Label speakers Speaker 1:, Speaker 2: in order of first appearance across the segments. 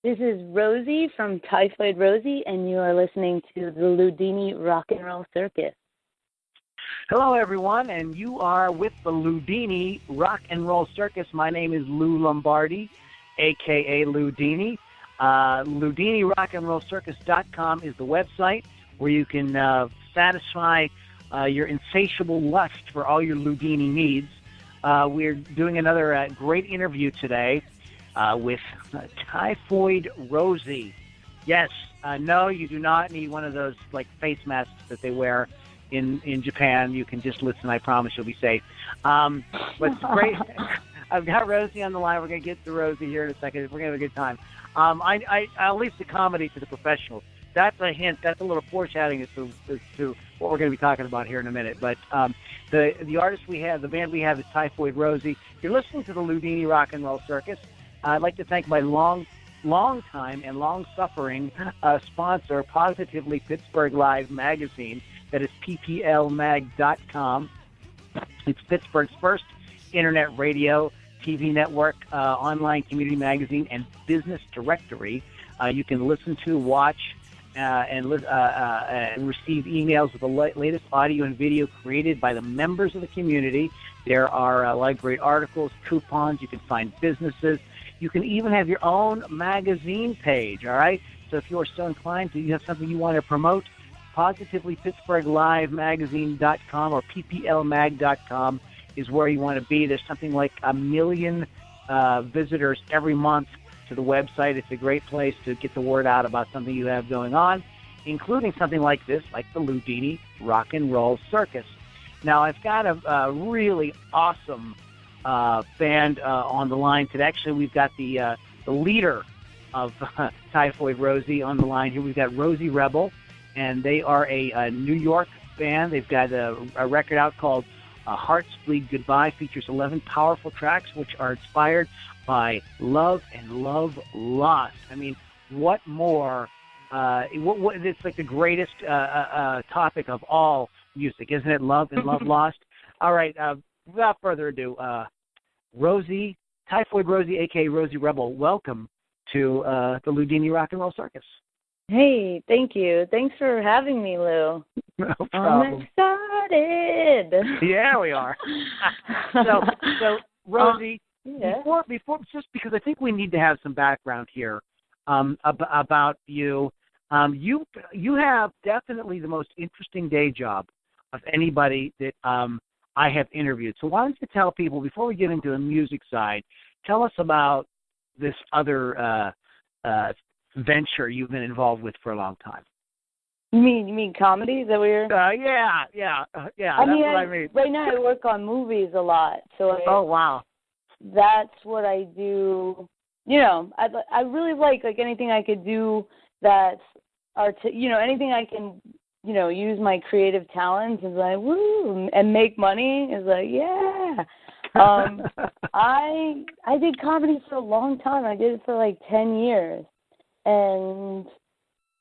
Speaker 1: This is Rosie from Typhoid Rosie, and you are listening to the Loudini Rock and Roll Circus.
Speaker 2: Hello, everyone, and you are with the Loudini Rock and Roll Circus. My name is Lou Lombardi, a.k.a. Loudini. LoudiniRockandRollCircus.com is the website where you can satisfy your insatiable lust for all your Loudini needs. We're doing another great interview today with Typhoid Rosie. Yes, no, you do not need one of those like face masks that they wear in Japan. You can just listen. I promise you'll be safe. But it's great. I've got Rosie on the line. We're going to get to Rosie here in a second. We're going to have a good time. I'll leave the comedy to the professionals. That's a hint. That's a little foreshadowing as to what we're going to be talking about here in a minute. But the artist we have, the band we have is Typhoid Rosie. You're listening to the Loudini Rock and Roll Circus. I'd like to thank my long time and long-suffering sponsor, Positively Pittsburgh Live magazine. That is pplmag.com. It's Pittsburgh's first internet radio, TV network, online community magazine, and business directory. You can listen to, watch, and receive emails with the latest audio and video created by the members of the community. There are a lot of great articles, coupons. You can find businesses. You can even have your own magazine page, all right? So if you are so inclined, do you have something you want to promote? Positively Pittsburgh Live magazine.com or pplmag.com is where you want to be. There's something like 1 million visitors every month to the website. It's a great place to get the word out about something you have going on, including something like this, like the Loudini Rock and Roll Circus. Now, I've got a really awesome band on the line today. Actually, we've got the leader of Typhoid Rosie on the line here. We've got Rosie Rebel, and they are a New York band. They've got a record out called Hearts Bleed Goodbye. Features 11 powerful tracks, which are inspired by love and love lost. I mean, what more? It's like the greatest topic of all music, isn't it? Love and love lost. All right, without further ado, Rosie, Typhoid Rosie, a.k.a. Rosie Rebel, welcome to the Loudini Rock and Roll Circus.
Speaker 1: Hey, thank you. Thanks for having me, Lou.
Speaker 2: No problem.
Speaker 1: I'm excited.
Speaker 2: Yeah, we are. So Rosie,
Speaker 1: yeah.
Speaker 2: before, just because I think we need to have some background here about you. You have definitely the most interesting day job of anybody that I have interviewed. So why don't you tell people, before we get into the music side, tell us about this other venture you've been involved with for a long time.
Speaker 1: You mean comedy? Is that what you're...
Speaker 2: Yeah.
Speaker 1: I
Speaker 2: that's
Speaker 1: mean,
Speaker 2: what I mean.
Speaker 1: Right now I work on movies a lot, so
Speaker 2: oh wow,
Speaker 1: that's what I do. You know, I really like anything I could do that's anything I can use my creative talents is like woo, and make money is like yeah. I did comedy for a long time. I did it for like 10 years. And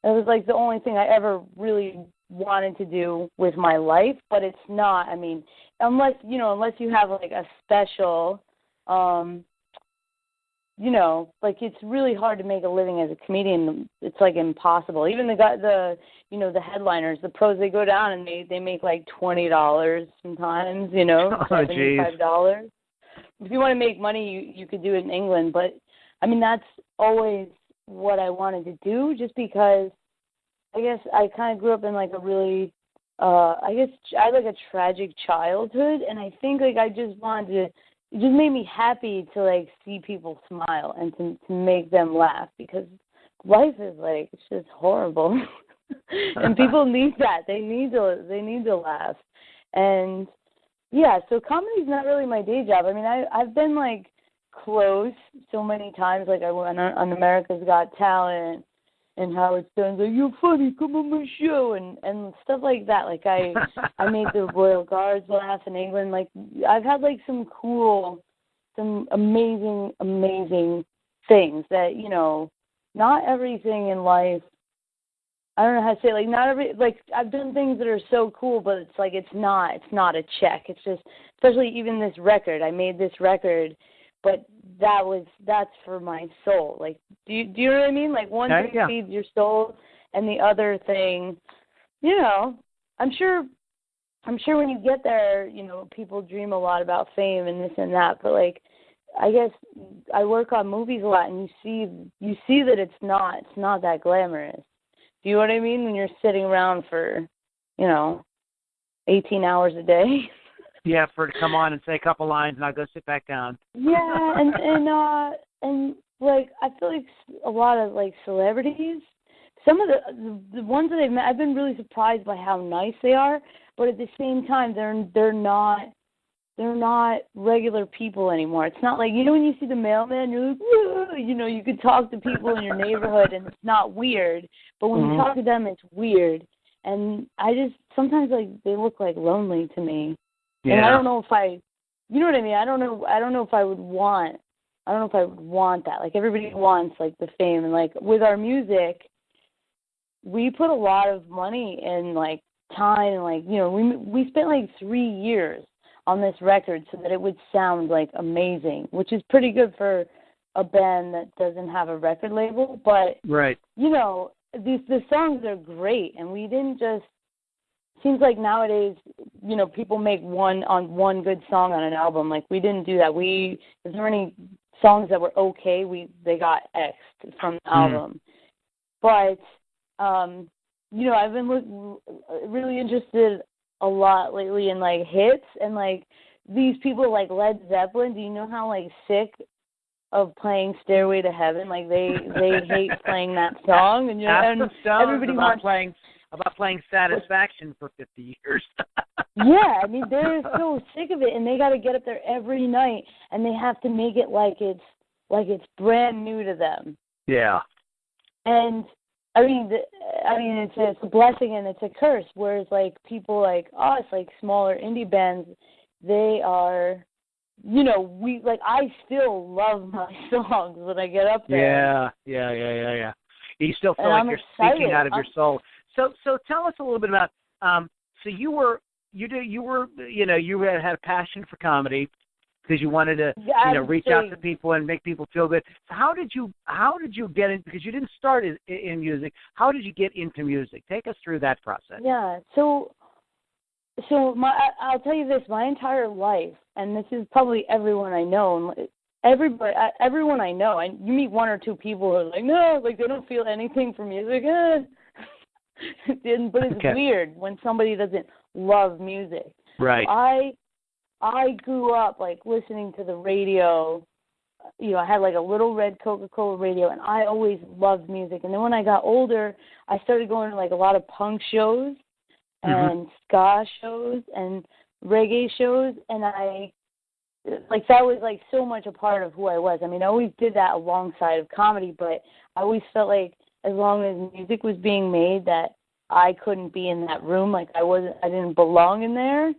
Speaker 1: it was like the only thing I ever really wanted to do with my life, but it's not. I mean, unless you have like a special, it's really hard to make a living as a comedian. It's like impossible. Even the headliners, the pros, they go down and they make like $20 sometimes, $75. If you want to make money, you could do it in England, but I mean that's always what I wanted to do, just because I guess I kind of grew up in like a really I guess I had like a tragic childhood, and I think like I just wanted to, it just made me happy to like see people smile and to make them laugh, because life is like, it's just horrible. And people need that. They need to laugh. And yeah, so comedy's not really my day job. I mean, I've been like close so many times. Like I went on America's Got Talent, and Howard Stern's like, "You're funny, come on my show," and stuff like that. Like I made the Royal Guards laugh in England. Like I've had like some amazing things that, not everything in life, I don't know how to say it, like I've done things that are so cool, but it's like it's not a check. It's just, especially even this record. I made this record, but that's for my soul. Like, do you know what I mean? Like, one thing feeds your soul, and the other thing, you know, I'm sure when you get there, you know, people dream a lot about fame and this and that, but like, I guess I work on movies a lot, and you see that it's not that glamorous. Do you know what I mean? When you're sitting around for, you know, 18 hours a day.
Speaker 2: Yeah, for to come on and say a couple lines and I'll go sit back down.
Speaker 1: Yeah, and like, I feel like a lot of like celebrities, some of the ones that I've met, I've been really surprised by how nice they are, but at the same time they're not regular people anymore. It's not like, you know, when you see the mailman, you're like, whoa, you know, you could talk to people in your neighborhood and it's not weird, but when you talk to them, it's weird. And I just, sometimes, like, they look like lonely to me. Yeah. And I don't know if you know what I mean? I don't know if I would want that. Like, everybody wants, like, the fame. And, like, with our music, we put a lot of money and, like, time, and, like, you know, we spent, like, 3 years on this record so that it would sound like amazing, which is pretty good for a band that doesn't have a record label. But you know, the songs are great, and we didn't just. Seems like nowadays, you know, people make one good song on an album. Like, we didn't do that. If there were any songs that were okay, they got X'd from the album. But you know, I've been really interested a lot lately in, like, hits, and, like, these people like Led Zeppelin. Do you know how, like, sick of playing Stairway to Heaven? Like, they hate playing that song, and everybody wants
Speaker 2: playing Satisfaction for 50 years.
Speaker 1: Yeah, I mean, they're so sick of it, and they got to get up there every night, and they have to make it like it's brand new to them.
Speaker 2: Yeah.
Speaker 1: And I mean, it's a blessing and it's a curse. Whereas, like, people like us, like smaller indie bands, they are, you know, I still love my songs when I get up there.
Speaker 2: Yeah. You still feel like you're speaking out of your soul. So tell us a little bit about. So you had a passion for comedy because you wanted to reach out to people and make people feel good. So how did you get in? Because you didn't start in music. How did you get into music? Take us through that process.
Speaker 1: Yeah. So I'll tell you this: my entire life, and this is probably everyone I know. Everyone I know, you meet one or two people who are like, no, like, they don't feel anything for music. But it's weird when somebody doesn't love music.
Speaker 2: Right.
Speaker 1: I grew up, like, listening to the radio. You know, I had, like, a little red Coca-Cola radio, and I always loved music. And then when I got older, I started going to, like, a lot of punk shows and ska shows and reggae shows, and that was, like, so much a part of who I was. I mean, I always did that alongside of comedy, but I always felt like as long as music was being made that I couldn't be in that room. Like, I didn't belong in there.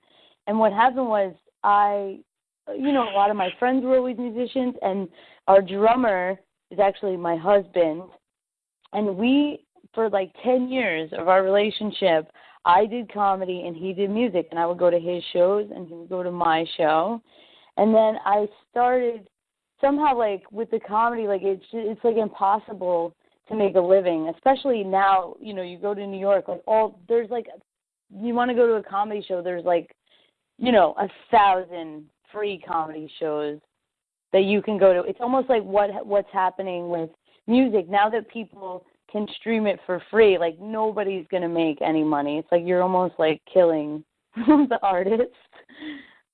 Speaker 1: And what happened was a lot of my friends were always musicians, and our drummer is actually my husband. And we, for like 10 years of our relationship, I did comedy and he did music, and I would go to his shows and he would go to my show. And then I started somehow, like, with the comedy, like, it's like impossible to make a living, especially now. You know, you go to New York, like, there's like, you want to go to a comedy show, there's like, you know, 1,000 free comedy shows that you can go to. It's almost like what's happening with music now that people can stream it for free. Like, nobody's gonna make any money. It's like you're almost like killing the artist.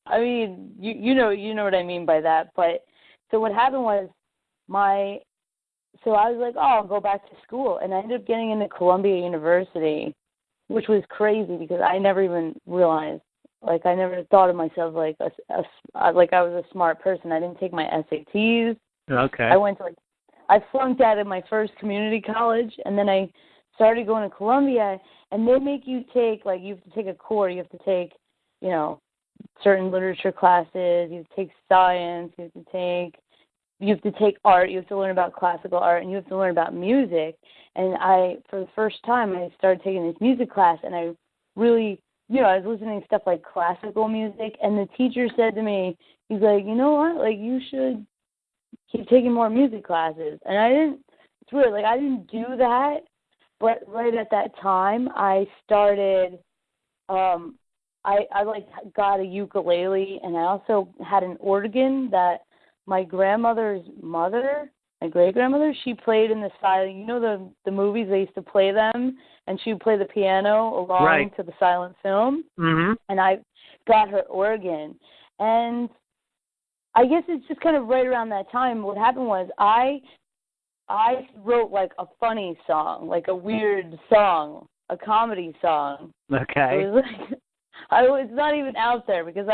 Speaker 1: I mean, you know what I mean by that. But so what happened was so I was like, I'll go back to school, and I ended up getting into Columbia University, which was crazy because I never even realized. Like, I never thought of myself like like I was a smart person. I didn't take my SATs.
Speaker 2: Okay.
Speaker 1: I flunked out of my first community college, and then I started going to Columbia, and they make you take, like, you have to take a core. You have to take, you know, certain literature classes. You have to take science. You have to take art. You have to learn about classical art, and you have to learn about music. And for the first time, I started taking this music class, and I really, I was listening to stuff like classical music, and the teacher said to me, he's like, you know what, like, you should keep taking more music classes. And it's weird, like I didn't do that, but right at that time I started, I like got a ukulele, and I also had an organ that my grandmother's mother, my great-grandmother, she played in the silent, the movies, they used to play them, and she would play the piano along to the silent film.
Speaker 2: Mm-hmm.
Speaker 1: And I got her organ. And I guess it's just kind of right around that time. What happened was I wrote like a funny song, like a weird song, a comedy song.
Speaker 2: Okay.
Speaker 1: It was like, it's not even out there because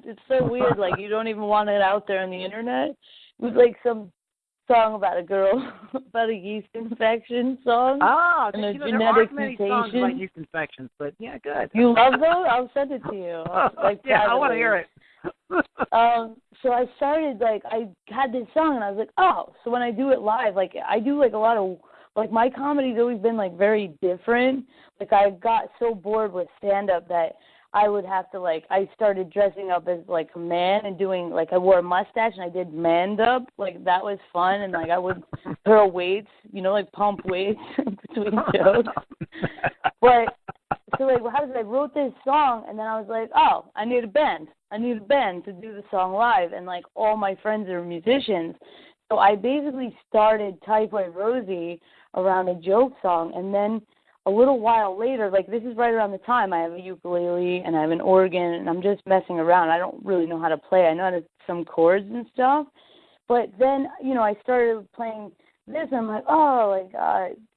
Speaker 1: it's so weird. Like you don't even want it out there on the internet. It was like some song about a girl, about a yeast infection song.
Speaker 2: Ah,
Speaker 1: and a
Speaker 2: there
Speaker 1: genetic
Speaker 2: aren't many
Speaker 1: mutation.
Speaker 2: songs about yeast infections, but yeah, good.
Speaker 1: You love those? I'll send it to you. Like,
Speaker 2: yeah, I want to hear it.
Speaker 1: So I started, like, I had this song, and I was like, oh, so when I do it live, like, I do, like, a lot of, like, my comedy's always been, like, very different. Like, I got so bored with stand-up that I would have to, like, I started dressing up as, like, a man and doing, like, I wore a mustache, and I did man-up. Like, that was fun, and, like, I would throw weights, like, pump weights between jokes. But, so, like, what happened is I wrote this song, and then I was like, oh, I need a band. I need a band to do the song live, and, like, all my friends are musicians. So I basically started Typhoid Rosie around a joke song, and then a little while later, like, this is right around the time, I have a ukulele, and I have an organ, and I'm just messing around. I don't really know how to play. I know how to some chords and stuff. But then, I started playing this, and I'm like, oh, like,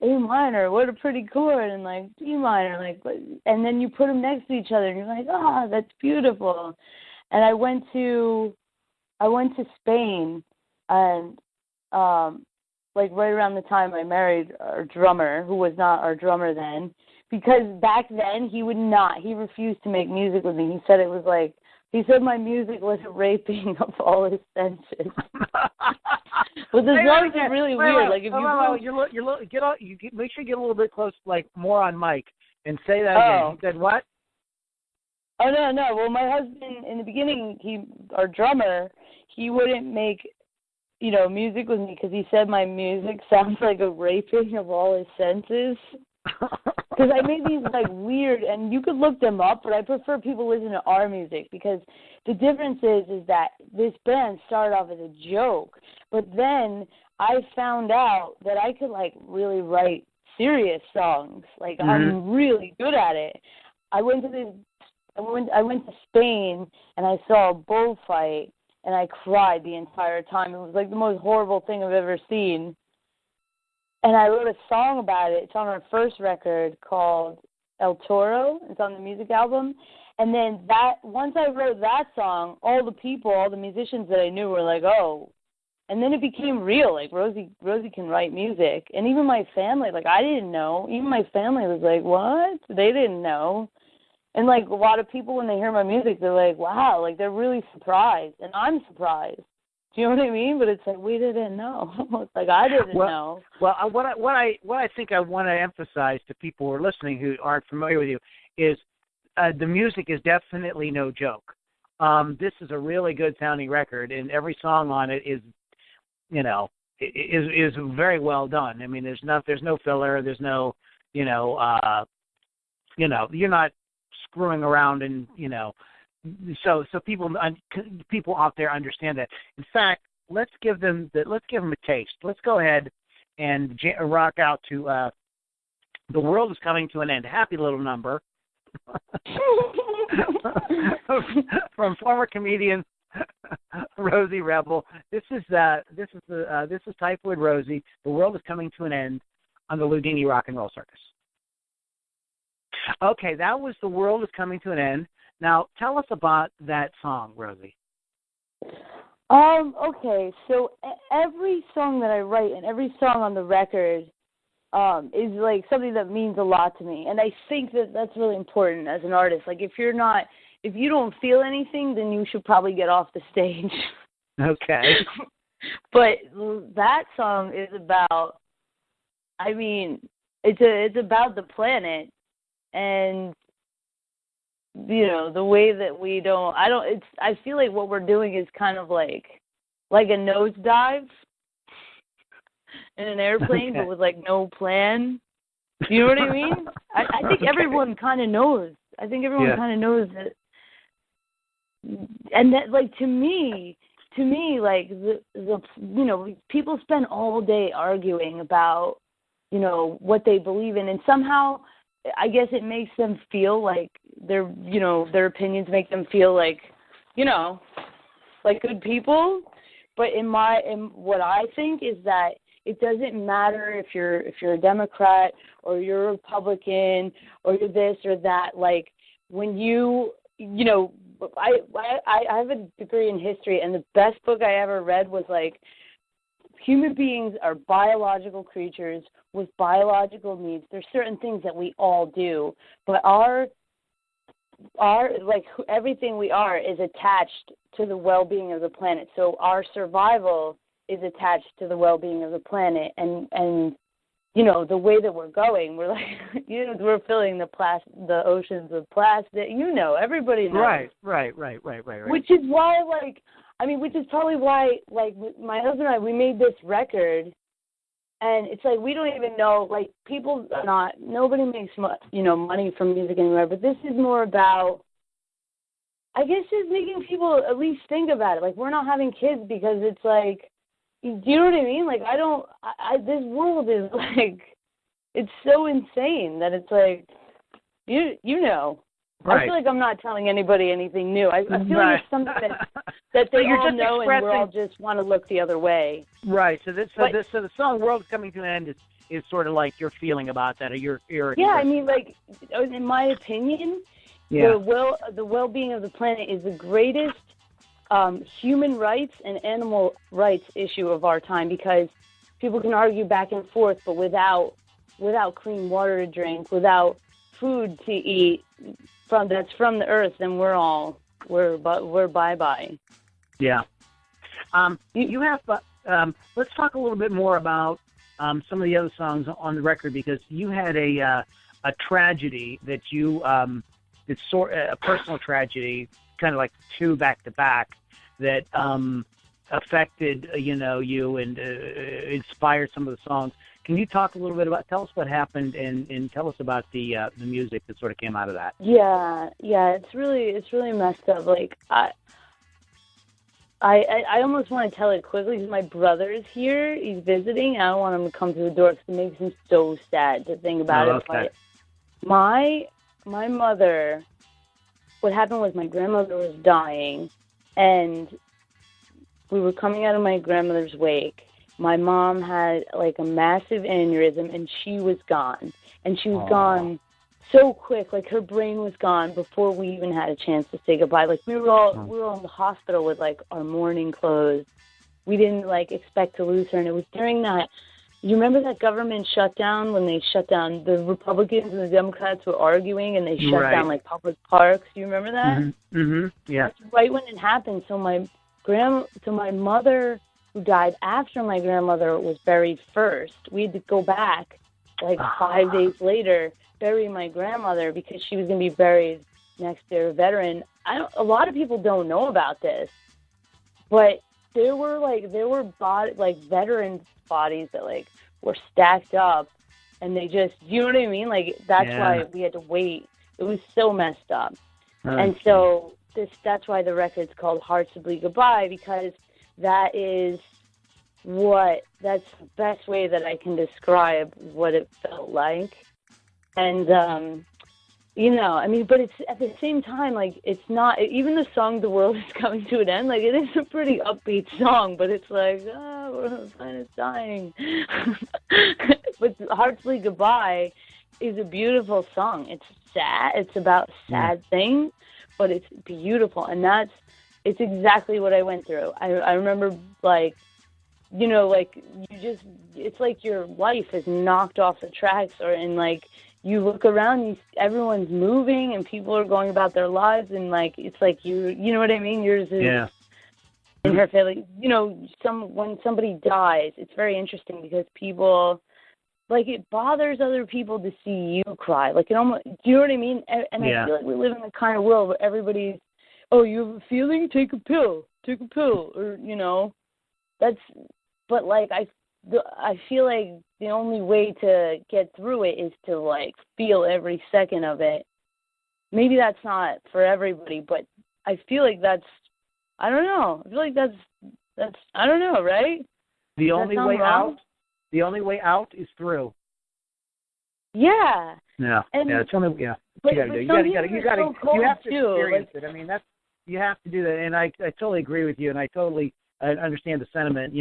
Speaker 1: A minor, what a pretty chord, and, like, D minor, like, and then you put them next to each other, and you're like, oh, that's beautiful. And I went to Spain, and, like, right around the time I married our drummer, who was not our drummer then, because back then he refused to make music with me. He said my music was a raping of all his senses. But the songs are really weird. Like if
Speaker 2: make sure you get a little bit close, like more on mic, and say that again. He said what?
Speaker 1: Oh no. Well, my husband in the beginning, our drummer, he wouldn't make music with me because he said my music sounds like a raping of all his senses. Because I made these like weird, and you could look them up, but I prefer people listen to our music because the difference is that this band started off as a joke, but then I found out that I could like really write serious songs. Like I'm really good at it. I went to Spain and I saw a bullfight and I cried the entire time. It was like the most horrible thing I've ever seen. And I wrote a song about it. It's on our first record called El Toro. It's on the music album. And then once I wrote that song, all the musicians that I knew were like, oh. And then it became real. Like, Rosie can write music. And even my family, like, I didn't know. Even my family was like, what? They didn't know. And, like, a lot of people, when they hear my music, they're like, wow. Like, they're really surprised. And I'm surprised. Do you know what I mean? But it's like we didn't know. It's like I didn't know.
Speaker 2: Well, what I think I want to emphasize to people who are listening who aren't familiar with you is the music is definitely no joke. This is a really good sounding record, and every song on it is very well done. I mean, there's no filler. There's no you're not screwing around and So people out there understand that. In fact, let's give them a taste. Let's go ahead and rock out to "The World Is Coming to an End." Happy little number from former comedian Rosie Rebel. This is Typhoid Rosie. "The World Is Coming to an End" on the Loudini Rock and Roll Circus. Okay, that was "The World Is Coming to an End." Now, tell us about that song, Rosie.
Speaker 1: Okay, so every song that I write and every song on the record is like something that means a lot to me. And I think that that's really important as an artist. Like, if you don't feel anything, then you should probably get off the stage.
Speaker 2: Okay.
Speaker 1: But that song is about, it's about the planet and the way that I feel like what we're doing is kind of like like a nosedive in an airplane, but with like no plan. You know what I mean? I think everyone kind of knows. I think everyone kind of knows that. And that, like, to me, like, the you know, people spend all day arguing about, you know, what they believe in, and somehow, I guess it makes them feel like their opinions make them feel like, you know, like good people. But in what I think is that it doesn't matter if you're a Democrat or you're a Republican or you're this or that. Like, when you know, I have a degree in history, and the best book I ever read was like, human beings are biological creatures with biological needs. There's certain things that we all do, but our like everything we are is attached to the well-being of the planet. So our survival is attached to the well-being of the planet, and you know, the way that we're going, we're like, you know, we're filling the oceans with plastic. You know, everybody knows.
Speaker 2: Right.
Speaker 1: Which is why, like, I mean, which is probably why, like, my husband and I, we made this record, and it's like we don't even know, like, nobody makes money from music anymore. But this is more about, I guess, just making people at least think about it. Like, we're not having kids because it's like, do you know what I mean? Like, this world is like, it's so insane that it's like, you know. Right. I feel like I'm not telling anybody anything new. I feel like it's something that they all know, and we all just want to look the other way.
Speaker 2: Right. So the song "World Coming to an End" is sort of like your feeling about that, or your
Speaker 1: yeah. I mean, like, in my opinion, the well-being of the planet is the greatest human rights and animal rights issue of our time, because people can argue back and forth, but without clean water to drink, without food to eat that's from the earth, then we're bye-bye.
Speaker 2: Yeah. You have let's talk a little bit more about some of the other songs on the record, because you had a tragedy that you it's a personal tragedy, kind of like two back to back, that affected you and inspired some of the songs. Can you talk a little bit tell us what happened, and tell us about the music that sort of came out of that?
Speaker 1: Yeah, it's really messed up. Like, I almost want to tell it quickly because my brother is here. He's visiting. I don't want him to come to the door because it makes him so sad to think about it.
Speaker 2: Okay.
Speaker 1: But my mother, what happened was my grandmother was dying, and we were coming out of my grandmother's wake. My mom had like a massive aneurysm, and she was gone. And she was gone so quick, like her brain was gone before we even had a chance to say goodbye. Like, we were all in the hospital with like our mourning clothes. We didn't like expect to lose her, and it was during that. You remember that government shutdown when they shut down, the Republicans and the Democrats were arguing, and they shut down like public parks? You remember that?
Speaker 2: Mm-hmm. Mm-hmm. Yeah.
Speaker 1: That's right when it happened. So my mother, who died after my grandmother was buried first, we had to go back like 5 days later, bury my grandmother, because she was going to be buried next to a veteran. A lot of people don't know about this, but there were veterans' bodies that like were stacked up, and they just, you know what I mean? Like, that's why we had to wait. It was so messed up. And so that's why the record's called Hearts to Bleed Goodbye, because that's the best way that I can describe what it felt like. And, I mean, but it's at the same time, like, it's not, even the song The World is Coming to an End, like, it is a pretty upbeat song, but it's like, the planet's dying. But Hearts to Bleed Goodbye is a beautiful song. It's sad. It's about sad things, but it's beautiful. And it's exactly what I went through. I remember, like, it's like your life is knocked off the tracks, and like, you look around, everyone's moving, and people are going about their lives, and like, it's like you know what I mean? Yours is in her family. When somebody dies, it's very interesting because people, like, it bothers other people to see you cry. Like, it almost, do you know what I mean? And I feel like we live in the kind of world where everybody's, oh, you have a feeling? Take a pill. Or, that's, but like I feel like the only way to get through it is to like feel every second of it. Maybe that's not for everybody, but I feel like that's, I don't know. I feel like that's I don't know, right?
Speaker 2: The only way out. The only way out is through.
Speaker 1: Yeah.
Speaker 2: Yeah.
Speaker 1: And,
Speaker 2: yeah. It's only yeah.
Speaker 1: But,
Speaker 2: you got to do. You have to experience it. I mean, you have to do that, and I totally agree with you, and I totally understand the sentiment.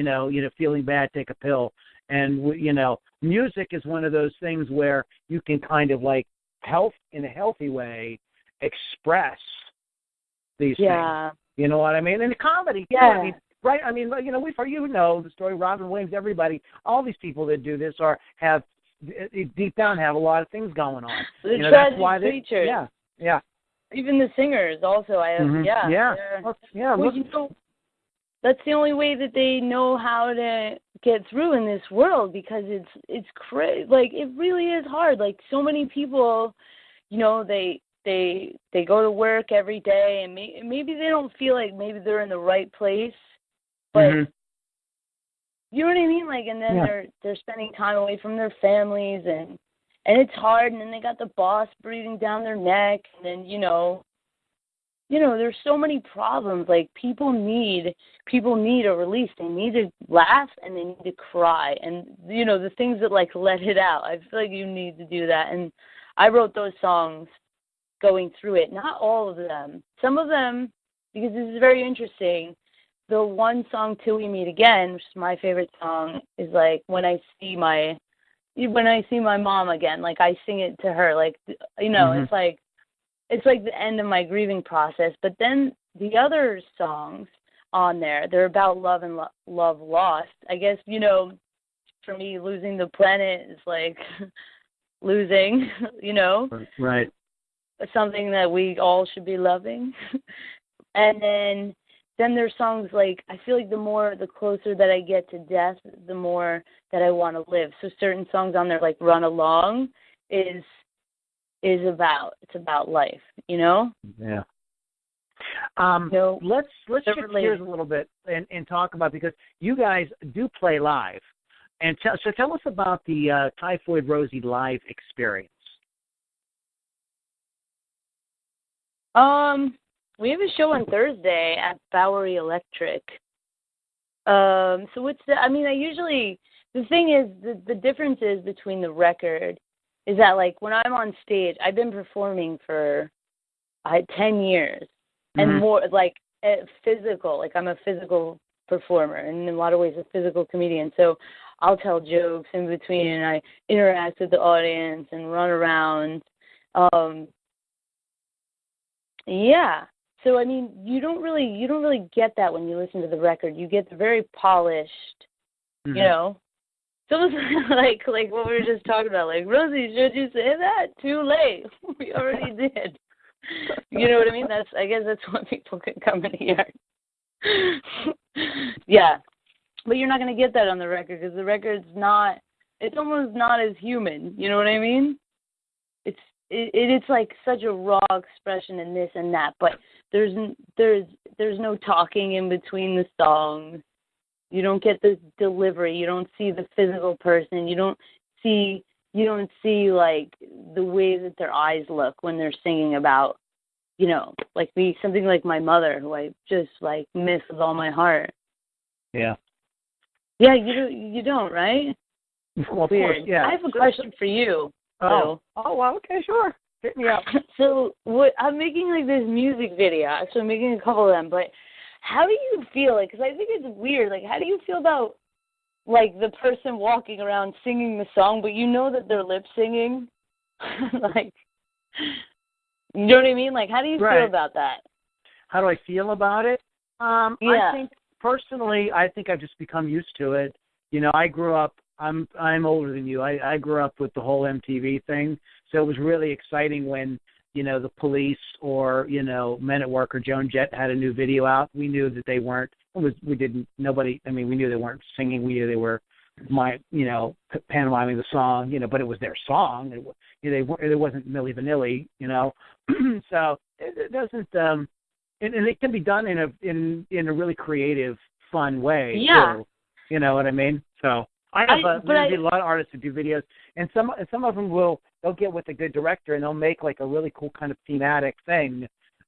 Speaker 2: Feeling bad, take a pill, and music is one of those things where you can kind of like in a healthy way express these things. You know what I mean? And comedy, too. I mean, right? I mean, the story. Robin Williams, everybody, all these people that do this have deep down have a lot of things going on.
Speaker 1: That's why features.
Speaker 2: Yeah.
Speaker 1: Even the singers also. Well, that's the only way that they know how to get through in this world, because it's crazy. Like, it really is hard. Like, so many people, they go to work every day, and maybe they don't feel like maybe they're in the right place, but you know what I mean? Like, and then they're spending time away from their families, and it's hard, and then they got the boss breathing down their neck, and then there's so many problems. Like, people need a release. They need to laugh, and they need to cry, and the things that like let it out. I feel like you need to do that, and I wrote those songs going through it. Not all of them. Some of them, because this is very interesting. The one song, Till We Meet Again, which is my favorite song, is like when I see my mom again, like I sing it to her, like it's like the end of my grieving process. But then the other songs on there, they're about love and love lost. I guess, for me, losing the planet is like losing,
Speaker 2: Right.
Speaker 1: Something that we all should be loving. And then there's songs like, I feel like the closer that I get to death, the more that I want to live. So certain songs on there, like Run Along, it's about life,
Speaker 2: Yeah. Let's shift gears a little bit and talk about, because you guys do play live, and so tell us about the Typhoid Rosie live experience.
Speaker 1: We have a show on Thursday at Bowery Electric. So the thing is, the difference is between the record is that, like, when I'm on stage, I've been performing for 10 years, and more, like, physical. Like, I'm a physical performer, and in a lot of ways a physical comedian. So I'll tell jokes in between, and I interact with the audience and run around. So, I mean, you don't really get that when you listen to the record. You get the very polished, So it's like what we were just talking about. Like, Rosie, should you say that? Too late. We already did. You know what I mean? I guess that's what people can come in here. Yeah. But you're not going to get that on the record, because the record's it's almost not as human. You know what I mean? It's like such a raw expression in this and that, but there's no talking in between the songs. You don't get the delivery. You don't see the physical person. You don't see like the way that their eyes look when they're singing about, like something like my mother, who I just like miss with all my heart.
Speaker 2: Yeah.
Speaker 1: Yeah, you don't, right?
Speaker 2: Well, of
Speaker 1: Weird.
Speaker 2: course, yeah.
Speaker 1: I have a question for you.
Speaker 2: Oh, well, okay, sure. Hit me up.
Speaker 1: So I'm making like this music video. Actually, I'm making a couple of them. But how do you feel? Like, because I think it's weird. Like, how do you feel about like the person walking around singing the song, but you know that they're lip singing? Like, you know what I mean? Like, how do you feel about that?
Speaker 2: How do I feel about it? I think personally, I've just become used to it. I grew up. I'm older than you. I grew up with the whole MTV thing, so it was really exciting when the Police or Men at Work or Joan Jett had a new video out. We knew that they weren't. We knew they weren't singing. We knew they were pantomiming the song. But it was their song. It wasn't Milli Vanilli. So it doesn't. And it can be done in a really creative fun way.
Speaker 1: Yeah.
Speaker 2: Too. You know what I mean? So I have a lot of artists who do videos, and some of them they'll get with a good director and they'll make like a really cool kind of thematic thing.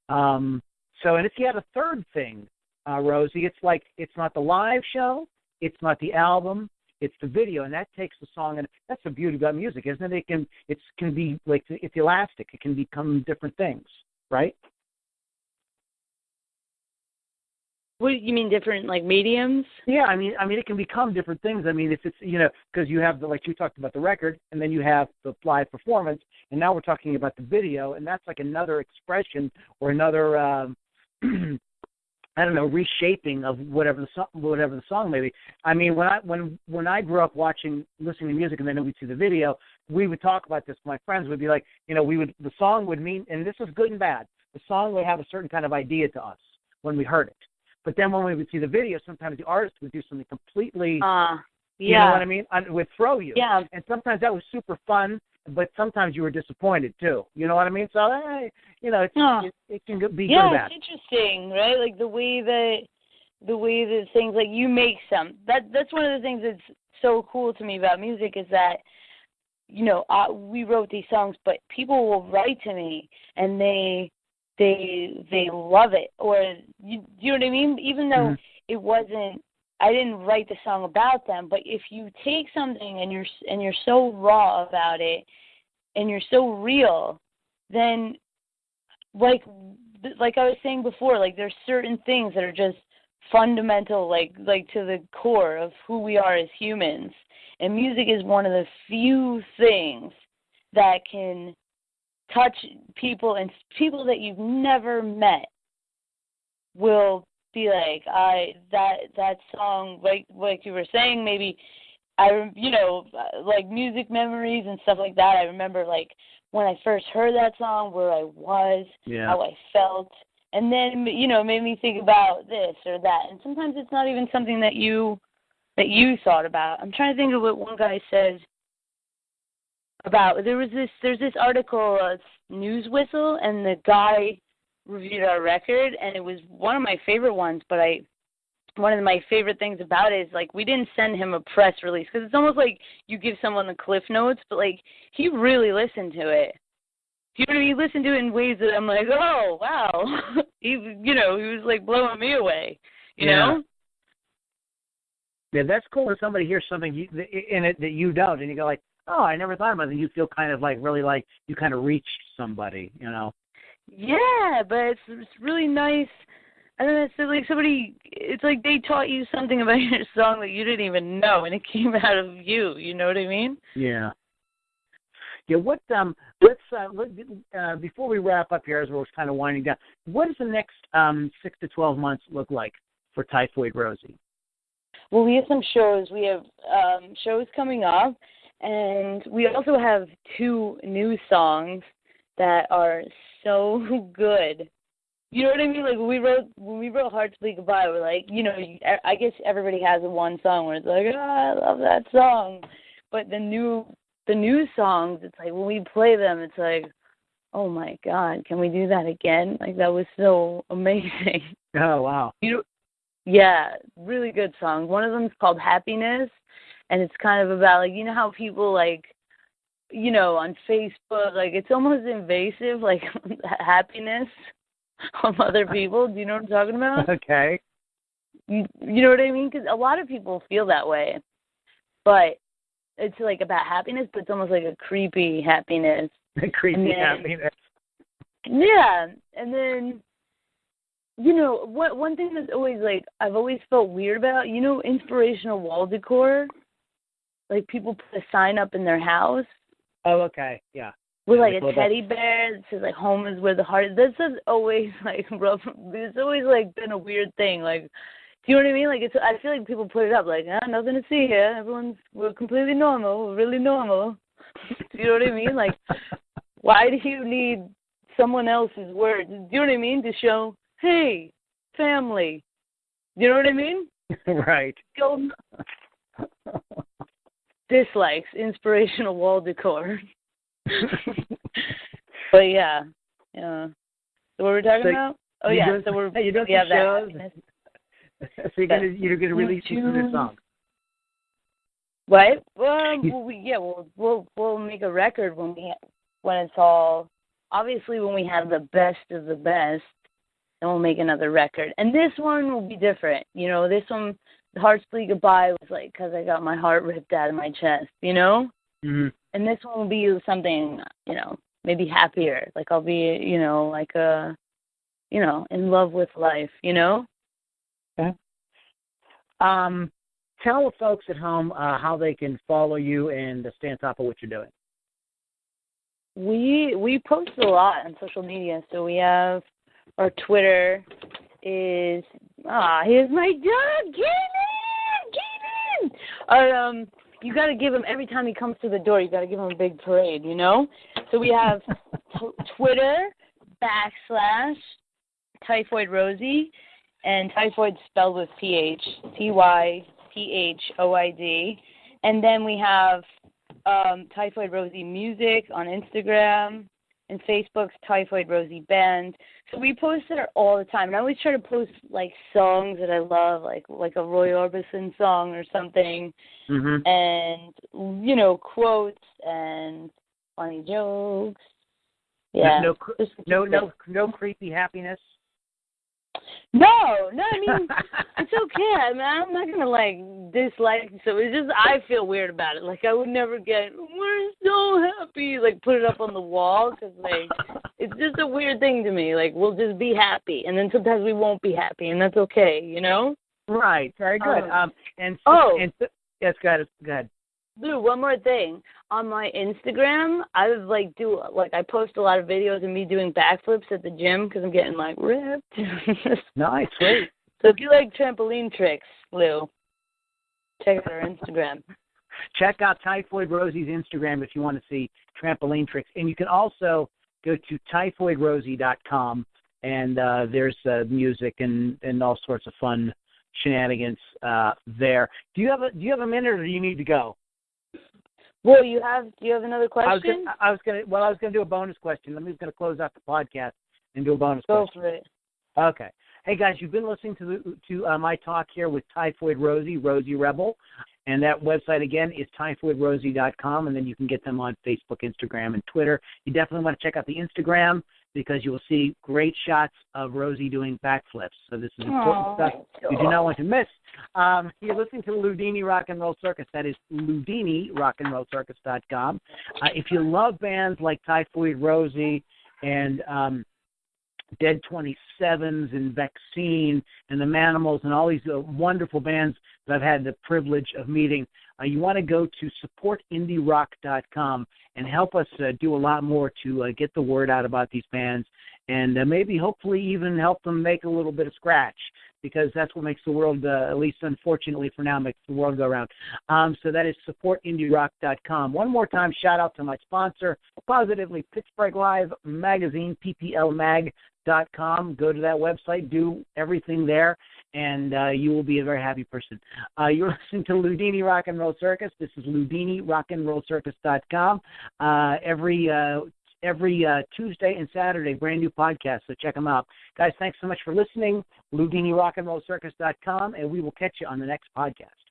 Speaker 2: So, and if you had a third thing, Rosie, it's like it's not the live show, it's not the album, it's the video, and that takes the song, and that's the beauty about music, isn't it? It can be like it's elastic. It can become different things, right?
Speaker 1: What you mean, different like mediums?
Speaker 2: Yeah, I mean, it can become different things. I mean, if it's because you have like you talked about the record, and then you have the live performance, and now we're talking about the video, and that's like another expression or another I don't know, reshaping of whatever the song may be. I mean, when I grew up listening to music, and then we'd see the video, we would talk about this. My friends would be like, the song would mean, and this is good and bad. The song would have a certain kind of idea to us when we heard it. But then when we would see the video, sometimes the artist would do something completely, you know what I mean? Would throw you.
Speaker 1: Yeah.
Speaker 2: And sometimes that was super fun, but sometimes you were disappointed too. You know what I mean? So, it can be good or bad.
Speaker 1: It's interesting, right? Like the way that things, like you make that's one of the things that's so cool to me about music is that, we wrote these songs, but people will write to me and they love it, or you know what I mean? Even though it wasn't, I didn't write the song about them, but if you take something and you're so raw about it and you're so real, then like I was saying before, like there's certain things that are just fundamental, like to the core of who we are as humans, and music is one of the few things that can touch people, and people that you've never met will be like, that song, like you were saying, maybe like music memories and stuff like that. I remember like when I first heard that song, where I was, how I felt, and then made me think about this or that. And sometimes it's not even something that you thought about. I'm trying to think of what one guy says about, there's this article, News Whistle, and the guy reviewed our record, and it was one of my favorite ones, but one of my favorite things about it is, like, we didn't send him a press release, because it's almost like you give someone the Cliff Notes, but, like, he really listened to it. He listened to it in ways that I'm like, oh, wow. he was, like, blowing me away, you know?
Speaker 2: Yeah, that's cool when somebody hears something in it that you don't, and you go like, oh, I never thought about it. And you feel kind of like really like you kind of reached somebody,
Speaker 1: Yeah, but it's really nice. I don't know, it's like it's like they taught you something about your song that you didn't even know, and it came out of you. You know what I mean?
Speaker 2: Yeah. Yeah. What? Let's before we wrap up here, as we're kind of winding down, what does the next 6 to 12 months look like for Typhoid, Rosie?
Speaker 1: Well, we have some shows. We have shows coming up. And we also have 2 new songs that are so good. You know what I mean? Like when we wrote Hard to Say Goodbye, we're like, I guess everybody has one song where it's like, I love that song. But the new songs, it's like when we play them, it's like, oh my God, can we do that again? Like that was so amazing.
Speaker 2: Oh wow.
Speaker 1: Yeah, really good songs. One of them is called Happiness. And it's kind of about, like, how people, like, on Facebook, like, it's almost invasive, like, happiness of other people. Do you know what I'm talking about?
Speaker 2: Okay.
Speaker 1: You know what I mean? Because a lot of people feel that way. But it's, like, about happiness, but it's almost like a creepy happiness.
Speaker 2: A creepy happiness.
Speaker 1: Yeah. And then, one thing that's always, like, I've always felt weird about, inspirational wall decor? Like, people put a sign up in their house.
Speaker 2: Oh, okay, yeah.
Speaker 1: With, like, a teddy bear that says, like, home is where the heart is. This is always, like, rough. It's always, like, been a weird thing. Like, do you know what I mean? Like, I feel like people put it up, like, nothing to see here. We're completely normal. We're really normal. Do you know what I mean? Like, why do you need someone else's words? Do you know what I mean? To show, hey, family. Do you know what I mean?
Speaker 2: Right.
Speaker 1: Go. Dislikes inspirational wall decor. But yeah. So what were we talking about? Oh yeah. So we have that.
Speaker 2: So you're gonna release new songs.
Speaker 1: What? We'll make a record when it's all, obviously when we have the best of the best, then we'll make another record. And this one will be different. You know, this one, Hearts Bleed Goodbye, was like because I got my heart ripped out of my chest. You know.
Speaker 2: Mm-hmm.
Speaker 1: And this one will be something, you know, maybe happier. Like I'll be, you know, like you know, in love with life. You know.
Speaker 2: Okay. Tell the folks at home how they can follow you and stay on top of what you're doing.
Speaker 1: We post a lot on social media. So we have our Twitter is here's my dog, get in. Our you got to give him every time he comes to the door. You got to give him a big parade, you know. So we have Twitter / Typhoid Rosie, and Typhoid spelled with PH, TYPHOID. And then we have Typhoid Rosie Music on Instagram, and Facebook's Typhoid Rosie Band. So we post it all the time. And I always try to post, like, songs that I love, like a Roy Orbison song or something, and, you know, quotes and funny jokes. Yeah.
Speaker 2: No creepy happiness?
Speaker 1: No, I mean, it's okay. I mean, I'm not going to, like, dislike so it's just I feel weird about it. Like, I would never get, we're so happy, like, put it up on the wall, because, like, it's just a weird thing to me. Like, we'll just be happy, and then sometimes we won't be happy, and that's okay, you know?
Speaker 2: Right, very good. Yes, go ahead.
Speaker 1: Lou, one more thing. On my Instagram, I post a lot of videos of me doing backflips at the gym because I'm getting, like, ripped.
Speaker 2: Nice, great.
Speaker 1: So if you like trampoline tricks, Lou, check out our Instagram.
Speaker 2: Check out Typhoid Rosie's Instagram if you want to see trampoline tricks. And you can also go to typhoidrosie.com, and there's music and all sorts of fun shenanigans there. Do you have a minute, or do you need to go?
Speaker 1: Well, do you have another question?
Speaker 2: I was gonna do a bonus question. I'm just gonna close out the podcast and do a bonus question.
Speaker 1: Go for it.
Speaker 2: Okay. Hey guys, you've been listening to my talk here with Typhoid Rosie, Rosie Rebel, and that website again is typhoidrosie.com, and then you can get them on Facebook, Instagram, and Twitter. You definitely want to check out the Instagram because you will see great shots of Rosie doing backflips. So this is important stuff you do not want to miss. You're listening to Loudini Rock and Roll Circus. That is LoudiniRockandRollCircus.com. If you love bands like Typhoid Rosie and Dead 27s and Vaccine and the Manimals and all these wonderful bands that I've had the privilege of meeting, you want to go to supportindierock.com and help us do a lot more to get the word out about these bands and maybe hopefully even help them make a little bit of scratch, because that's what makes the world, at least unfortunately for now, makes the world go around. So that is supportindierock.com. One more time, shout out to my sponsor, Positively Pittsburgh Live Magazine, pplmag.com. Go to that website, do everything there, and you will be a very happy person. You're listening to Loudini Rock and Roll Circus. This is LoudiniRockandRollCircus.com. Every Tuesday and Saturday, brand new podcast, so check them out. Guys, thanks so much for listening. LoudiniRockandRollCircus.com, and we will catch you on the next podcast.